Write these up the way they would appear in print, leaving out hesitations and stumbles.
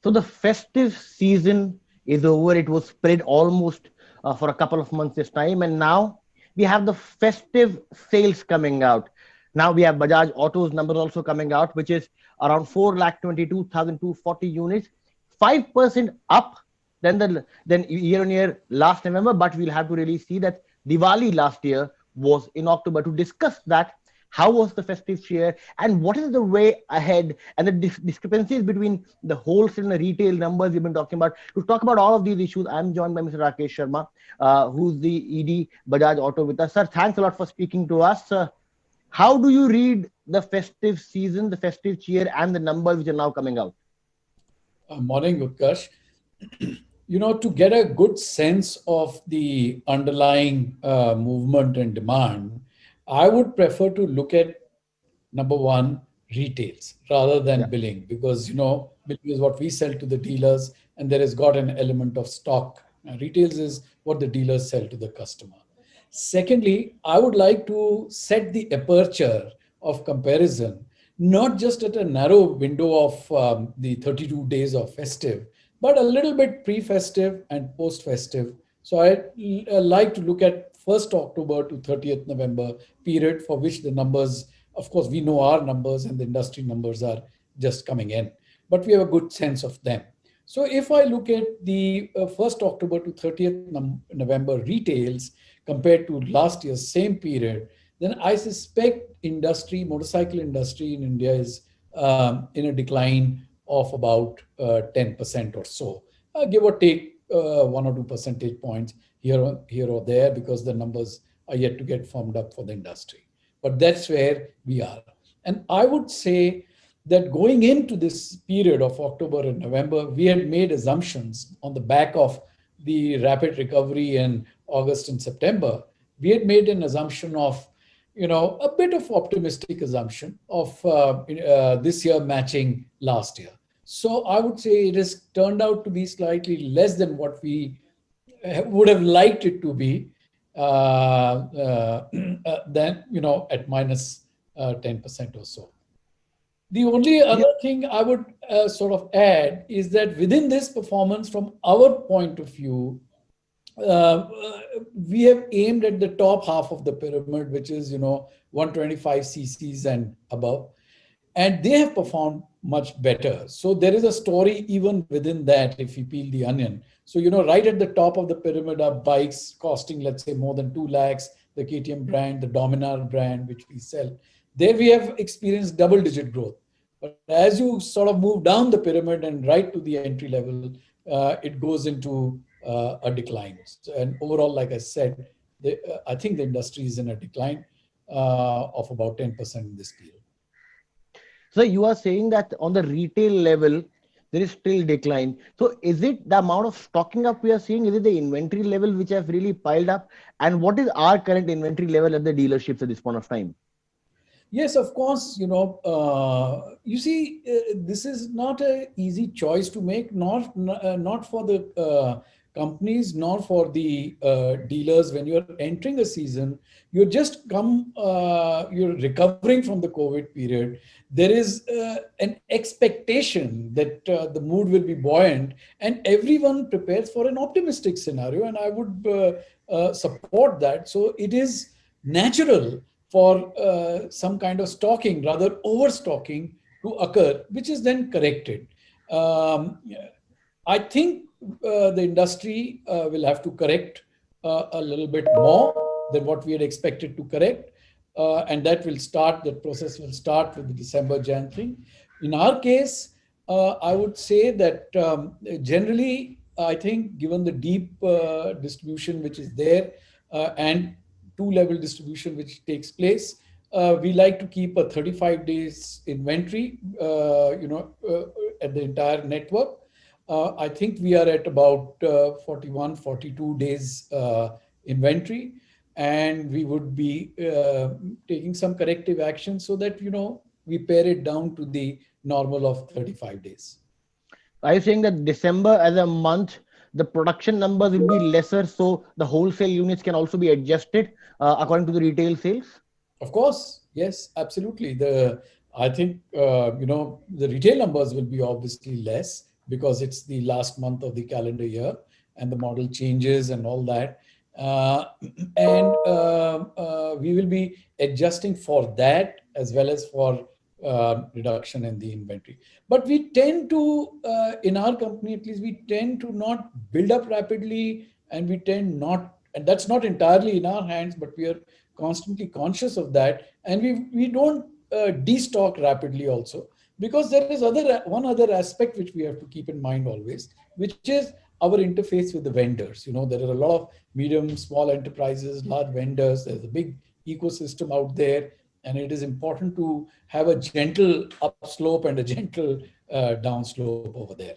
So the festive season is over. It was spread almost for a couple of months this time, and now we have the festive sales coming out. Now we have Bajaj Auto's numbers also coming out, which is around 4,22,240 units, 5% up than year on year last November. But we'll have to really see that Diwali last year was in October. To discuss that, how was the festive share and what is the way ahead, and the discrepancies between the wholesale and the retail numbers we've been talking about. To talk about all of these issues, I'm joined by Mr. Rakesh Sharma, who's the ED Bajaj Auto with us. Sir, thanks a lot for speaking to us. How do you read the festive season, the festive cheer, and the numbers which are now coming out? Morning, Uttkarsh. To get a good sense of the underlying movement and demand, I would prefer to look at number one, retails rather than Yeah. billing, because billing is what we sell to the dealers, and there has got an element of stock. Now, retails is what the dealers sell to the customer. Secondly, I would like to set the aperture of comparison, not just at a narrow window of the 32 days of festive, but a little bit pre-festive and post-festive. So I like to look at 1st October to 30th November period, for which the numbers, of course, we know our numbers and the industry numbers are just coming in, but we have a good sense of them. So if I look at the 1st October to 30th November retails compared to last year's same period, then I suspect motorcycle industry in India is in a decline of about 10% or so, give or take 1 or 2 percentage points here or there, because the numbers are yet to get firmed up for the industry. But that's where we are. And I would say that going into this period of October and November, we had made assumptions on the back of the rapid recovery in August and September. We had made an assumption of, a bit of optimistic assumption of this year matching last year. So I would say it has turned out to be slightly less than what we would have liked it to be, then, at minus 10% or so. The only Yeah. other thing I would sort of add is that within this performance, from our point of view, uh, we have aimed at the top half of the pyramid, which is, 125 cc's and above, and they have performed much better. So there is a story even within that if you peel the onion. So, right at the top of the pyramid are bikes costing, let's say, more than 2 lakhs, the KTM brand, the Dominar brand, which we sell. There we have experienced double-digit growth. But as you sort of move down the pyramid and right to the entry level, it goes into a decline. And overall, like I said, I think the industry is in a decline of about 10% in this period. So you are saying that on the retail level, there is still decline. So is it the amount of stocking up we are seeing? Is it the inventory level which have really piled up? And what is our current inventory level at the dealerships at this point of time? Yes, of course. You see, this is not an easy choice to make, not for the companies, nor for the dealers. When you're entering a season, you're recovering from the COVID period. There is an expectation that the mood will be buoyant, and everyone prepares for an optimistic scenario. And I would support that. So it is natural for some kind of stocking, rather overstocking, to occur, which is then corrected. Um, I think the industry will have to correct a little bit more than what we had expected to correct. And that process will start with the December Jan thing. In our case, I would say that generally, I think given the deep distribution which is there, and two-level distribution which takes place, we like to keep a 35 days inventory, at the entire network. I think we are at about 41, 42 days inventory, and we would be taking some corrective action so that, we pare it down to the normal of 35 days. Are you saying that December as a month, the production numbers will be lesser, so the wholesale units can also be adjusted according to the retail sales? Of course, yes, absolutely. I think the retail numbers will be obviously less because it's the last month of the calendar year and the model changes and all that. Uh, and we will be adjusting for that as well as for reduction in the inventory. But we tend to, in our company at least, we tend to not build up rapidly, and we tend not, and that's not entirely in our hands, but we are constantly conscious of that, and we don't destock rapidly also, because there is one other aspect which we have to keep in mind always, which is our interface with the vendors. There are a lot of medium, small enterprises, large vendors. There's a big ecosystem out there, and it is important to have a gentle upslope and a gentle downslope over there.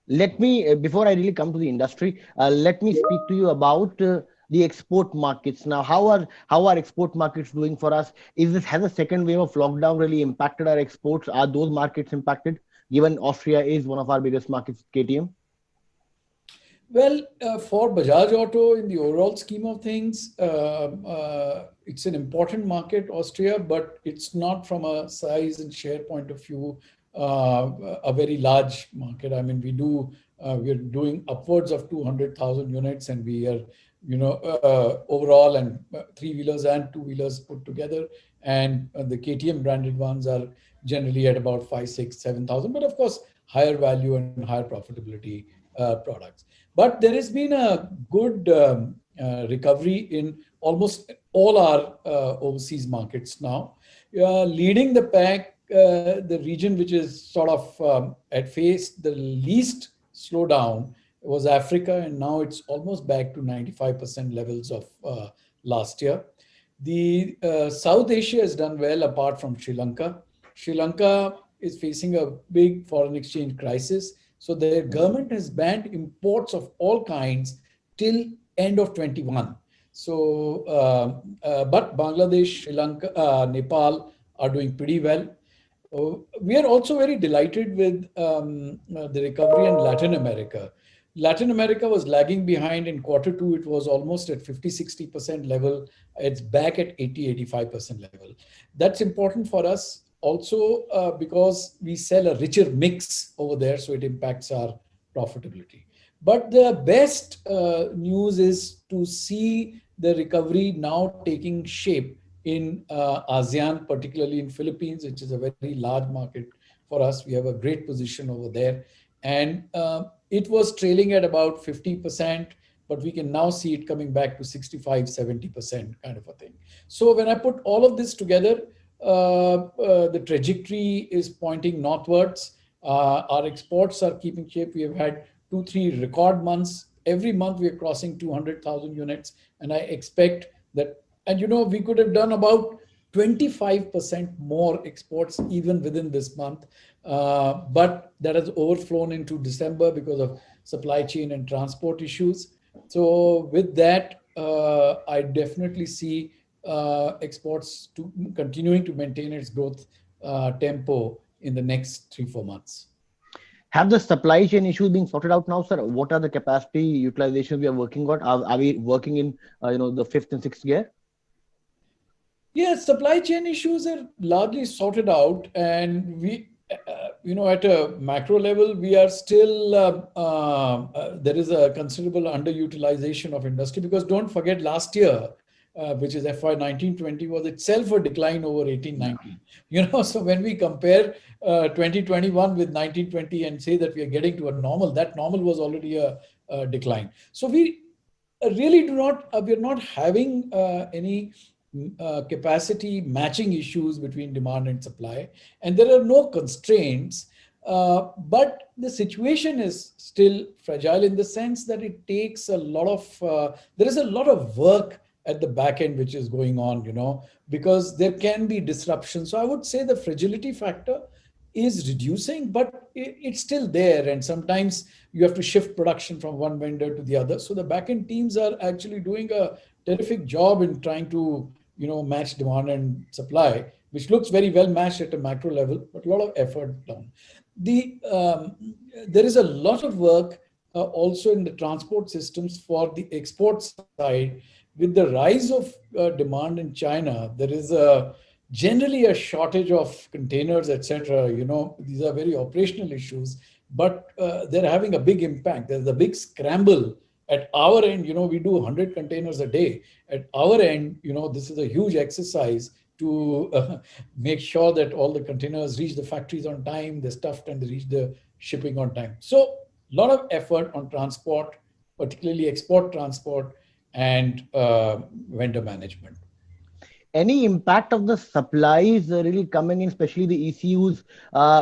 Let me, before I really come to the industry, let me speak to you about the export markets. Now, how are export markets doing for us? Has a second wave of lockdown really impacted our exports? Are those markets impacted, given Austria is one of our biggest markets, KTM? Well, for Bajaj Auto, in the overall scheme of things, it's an important market, Austria, but it's not from a size and share point of view a very large market. I mean, we're doing upwards of 200,000 units, and we are, overall, and three-wheelers and two-wheelers put together, and the KTM branded ones are generally at about 5, 6, 7,000, but of course, higher value and higher profitability products. But there has been a good recovery in almost all our overseas markets now. Leading the pack, the region which is sort of had faced the least slowdown was Africa, and now it's almost back to 95% levels of last year. The South Asia has done well, apart from Sri Lanka. Sri Lanka is facing a big foreign exchange crisis. So their government has banned imports of all kinds till end of 21. So, but Bangladesh, Sri Lanka, Nepal are doing pretty well. We are also very delighted with the recovery in Latin America. Latin America was lagging behind in Q2. It was almost at 50-60% level. It's back at 80-85% level. That's important for us also because we sell a richer mix over there, so it impacts our profitability. But the best news is to see the recovery now taking shape in ASEAN, particularly in Philippines, which is a very large market for us. We have a great position over there. And it was trailing at about 50%, but we can now see it coming back to 65-70% kind of a thing. So when I put all of this together, the trajectory is pointing northwards. Our exports are keeping shape. We have had 2-3 record months. Every month we are crossing 200,000 units, and I expect that. And we could have done about 25% more exports even within this month, but that has overflown into December because of supply chain and transport issues. So with that, I definitely see exports to continuing to maintain its growth tempo in the next 3-4 months. Have the supply chain issues being sorted out now, sir? What are the capacity utilizations we are working on? Are we working in the fifth and sixth gear? Yes, supply chain issues are largely sorted out, and we, at a macro level, we are still there is a considerable underutilization of industry, because don't forget last year, which is FY 19-20, was itself a decline over 18-19. So when we compare 2021 with 19-20 and say that we are getting to a normal, that normal was already a decline. So we really we're not having any capacity matching issues between demand and supply, and there are no constraints. But the situation is still fragile in the sense that it takes a lot of, there is a lot of work at the back end which is going on, because there can be disruption. So I would say the fragility factor is reducing, but it's still there. And sometimes you have to shift production from one vendor to the other. So the back end teams are actually doing a terrific job in trying to, match demand and supply, which looks very well matched at a macro level, but a lot of effort done. There is a lot of work also in the transport systems for the export side. With the rise of demand in China, there is generally a shortage of containers, etc. These are very operational issues, but they're having a big impact. There's a big scramble at our end. We do 100 containers a day. At our end, this is a huge exercise to make sure that all the containers reach the factories on time, they're stuffed, and they reach the shipping on time. So a lot of effort on transport, particularly export transport, and vendor management. Any impact of the supplies really coming in, especially the ECUs,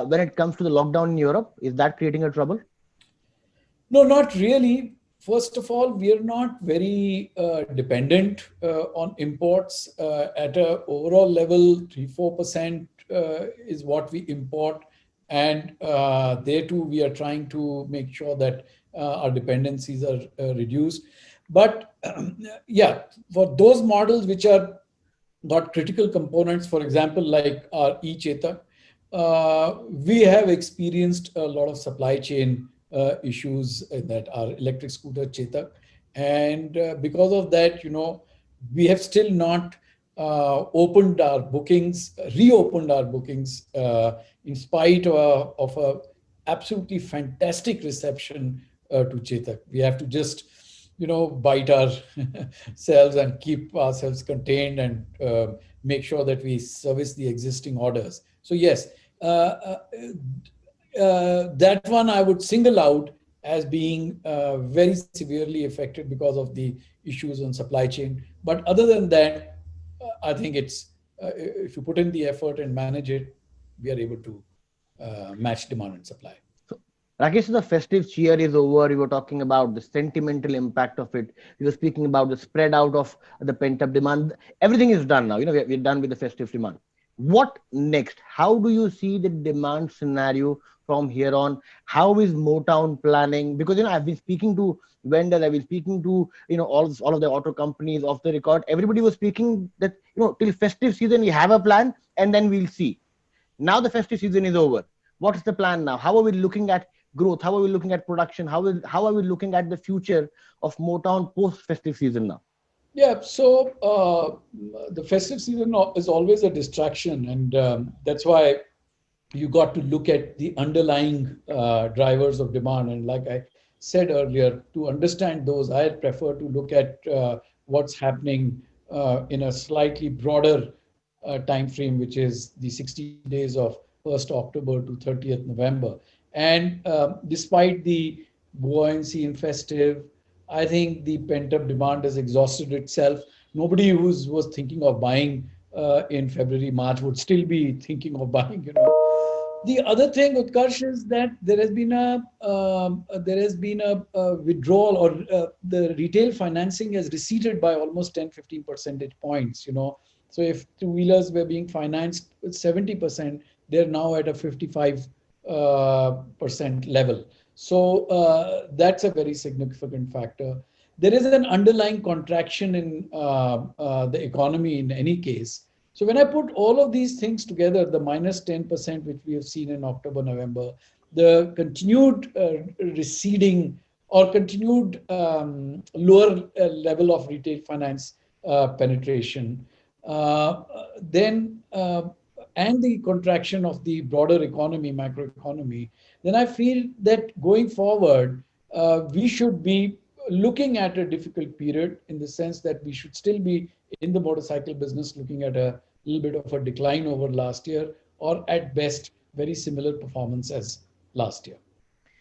when it comes to the lockdown in Europe? Is that creating a trouble? No, not really. First of all, we are not very dependent on imports. At a overall level, 3-4% is what we import, and there too we are trying to make sure that our dependencies are reduced. But yeah, for those models which are got critical components, for example, like our e-Chetak, we have experienced a lot of supply chain issues in that our electric scooter Chetak, and because of that, we have still not reopened our bookings, in spite of a absolutely fantastic reception to Chetak. We have to just bite ourselves and keep ourselves contained, and make sure that we service the existing orders. So yes, that one I would single out as being very severely affected because of the issues on supply chain. But other than that, I think it's if you put in the effort and manage it, we are able to match demand and supply. So, Rakesh, the festive cheer is over. You were talking about the sentimental impact of it. You were speaking about the spread out of the pent up demand. Everything is done now. We're done with the festive demand. What next? How do you see the demand scenario from here on? How is Motown planning? Because I've been speaking to vendors, I've been speaking to all of the auto companies off the record. Everybody was speaking that till festive season we have a plan and then we'll see. Now the festive season is over. What is the plan now? How are we looking at growth? How are we looking at production? How are we looking at the future of Motown post festive season now? Yeah, so the festive season is always a distraction, and that's why you got to look at the underlying drivers of demand. And like I said earlier, to understand those, I prefer to look at what's happening in a slightly broader time frame, which is the 60 days of 1st October to 30th November. And despite the buoyancy in festive, I think the pent-up demand has exhausted itself. Nobody who was thinking of buying in February, March would still be thinking of buying. The other thing, Utkarsh, is that there has been a withdrawal, or the retail financing has receded by almost 10-15 percentage points. So if two-wheelers were being financed with 70%, they're now at a 55 percent level. So that's a very significant factor. There is an underlying contraction in the economy in any case. So when I put all of these things together, the minus 10% which we have seen in October, November, the continued receding or continued lower level of retail finance penetration, then and the contraction of the broader economy, macroeconomy, then I feel that going forward, we should be looking at a difficult period, in the sense that we should still be in the motorcycle business looking at a little bit of a decline over last year, or at best, very similar performance as last year.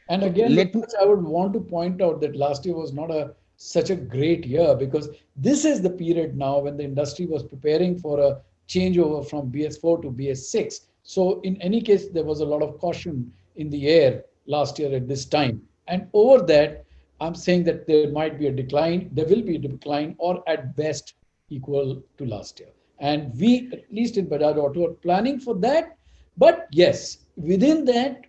And So again, let me I would want to point out that last year was not such a great year, because this is the period now when the industry was preparing for a changeover from BS4 to BS6. So in any case, there was a lot of caution in the air last year at this time. And over that, I'm saying that there might be a decline, there will be a decline, or at best equal to last year. And we, at least in Bajaj Auto, are planning for that. But yes, within that,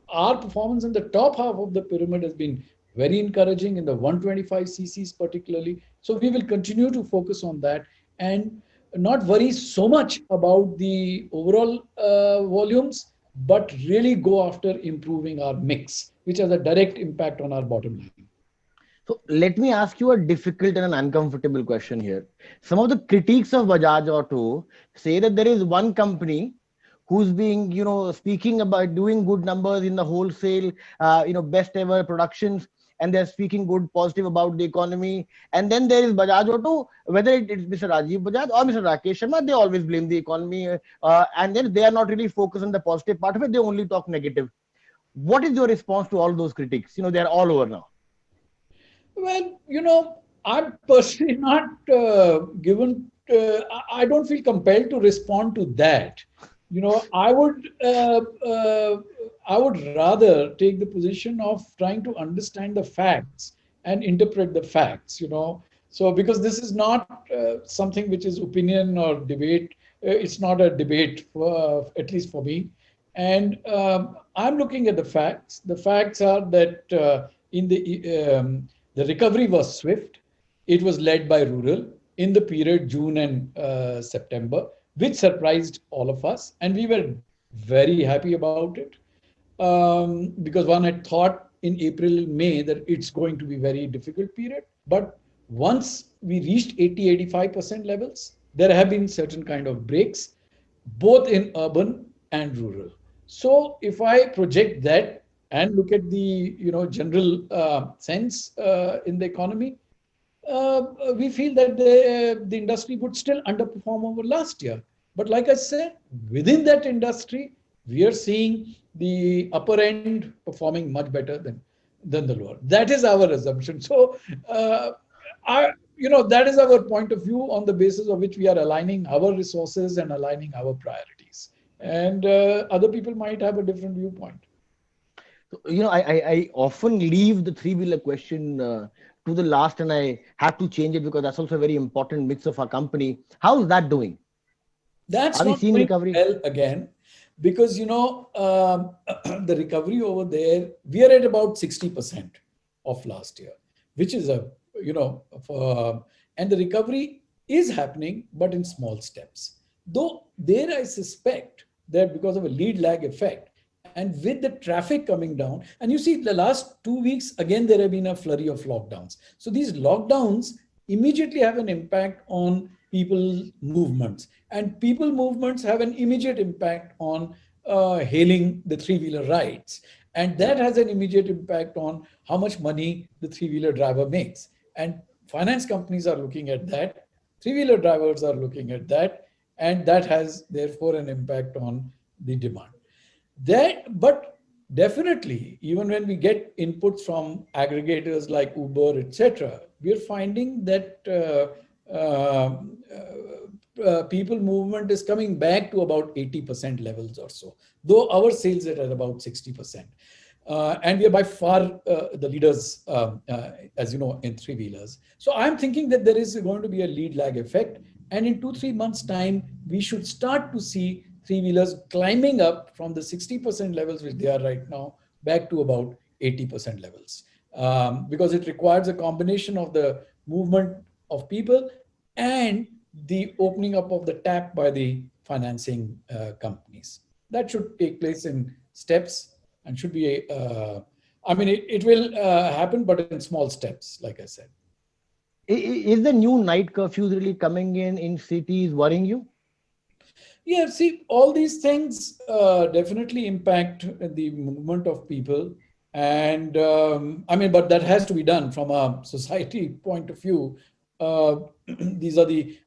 our performance in the top half of the pyramid has been very encouraging, in the 125 cc's particularly. So we will continue to focus on that, and not worry so much about the overall volumes, but really go after improving our mix, which has a direct impact on our bottom line. So let me ask you a difficult and an uncomfortable question here. Some of the critiques of Bajaj Auto say that there is one company who's being, speaking about doing good numbers in the wholesale, best ever productions, and they're speaking good, positive about the economy. And then there is Bajaj Auto, whether it's Mr. Rajiv Bajaj or Mr. Rakesh Sharma, they always blame the economy, and then they are not really focused on the positive part of it. They only talk negative. What is your response to all those critics? They're all over now. Well, I'm personally not given. I don't feel compelled to respond to that. I would. I would rather take the position of trying to understand the facts and interpret the facts. So because this is not something which is opinion or debate. It's not a debate, at least for me. And I'm looking at the facts. The facts are that in the recovery was swift. It was led by rural in the period June and September, which surprised all of us. And we were very happy about it because one had thought in April, May that it's going to be very difficult period. But once we reached 80-85% levels, there have been certain kind of breaks, both in urban and rural. So if I project that and look at the general sense in the economy, we feel that the industry would still underperform over last year. But like I said, within that industry, we are seeing the upper end performing much better than the lower. That is our assumption. So, that is our point of view on the basis of which we are aligning our resources and aligning our priorities. And other people might have a different viewpoint. So, I often leave the three-wheeler question to the last, and I have to change it because that's also a very important mix of our company. How's that doing? That's Are we not seeing doing recovery? well again because the recovery over there, we are at about 60% of last year, which is and the recovery is happening, but in small steps. Though there I suspect that because of a lead lag effect and with the traffic coming down, and you see the last 2 weeks, again, there have been a flurry of lockdowns. So these lockdowns immediately have an impact on people movements, and people movements have an immediate impact on hailing the three-wheeler rides, and that has an immediate impact on how much money the three-wheeler driver makes. And finance companies are looking at that, three-wheeler drivers are looking at that, and that has therefore an impact on the demand. But definitely, even when we get inputs from aggregators like Uber, etc., we are finding that people movement is coming back to about 80% levels or so, though our sales are at about 60%. And we are by far the leaders, as you know, in three-wheelers. So I'm thinking that there is going to be a lead lag effect. And in 2-3 months' time, we should start to see three-wheelers climbing up from the 60% levels, which they are right now, back to about 80% levels. Because it requires a combination of the movement of people and the opening up of the tap by the financing companies. That should take place in steps and should be it will happen, but in small steps, like I said. Is the new night curfews really coming in cities worrying you? Yeah, see, all these things definitely impact the movement of people. And but that has to be done from a society point of view. These are the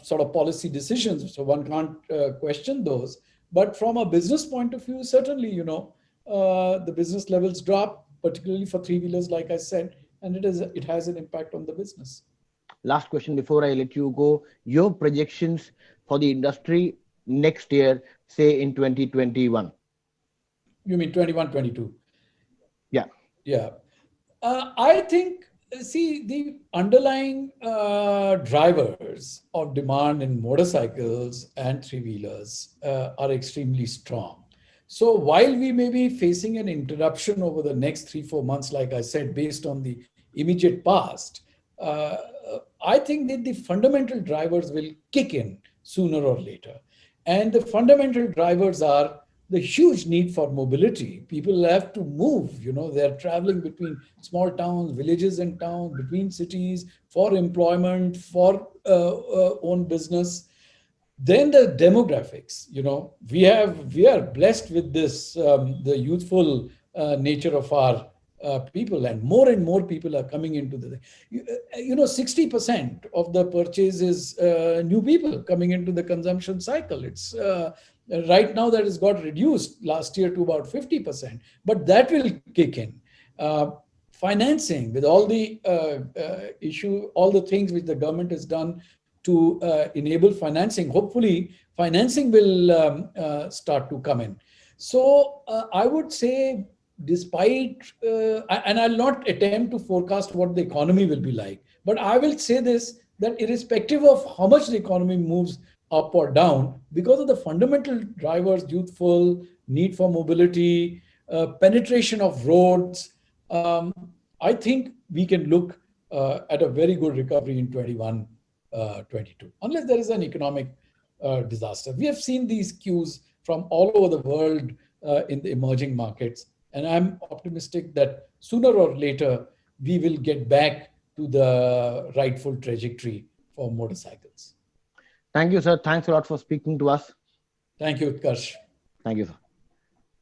sort of policy decisions, so one can't question those. But from a business point of view, certainly, the business levels drop, particularly for three-wheelers, like I said, and it has an impact on the business. Last question before I let you go. Your projections for the industry next year, say in 2021. You mean 21, 22? Yeah. Yeah. I think, see, the underlying drivers of demand in motorcycles and three-wheelers are extremely strong. So while we may be facing an interruption over the next 3-4 months, like I said, based on the immediate past, uh, I think that the fundamental drivers will kick in sooner or later. And the fundamental drivers are the huge need for mobility. People have to move, they're traveling between small towns, villages and towns, between cities, for employment, for own business. Then the demographics, we are blessed with this, the youthful nature of our people, and more people are coming into the, 60% of the purchase is new people coming into the consumption cycle. It's right now that has got reduced last year to about 50%, but that will kick in. Uh, Financing, with all the all the things which the government has done to enable financing. Hopefully, financing will start to come in. So I would say, despite, and I'll not attempt to forecast what the economy will be like, but I will say this, that irrespective of how much the economy moves up or down, because of the fundamental drivers, youthful, need for mobility, penetration of roads, I think we can look at a very good recovery in 21, 22, unless there is an economic disaster. We have seen these cues from all over the world in the emerging markets, and I'm optimistic that sooner or later we will get back to the rightful trajectory for motorcycles. Thank you, sir. Thanks a lot for speaking to us. Thank you, Utkarsh. Thank you, sir.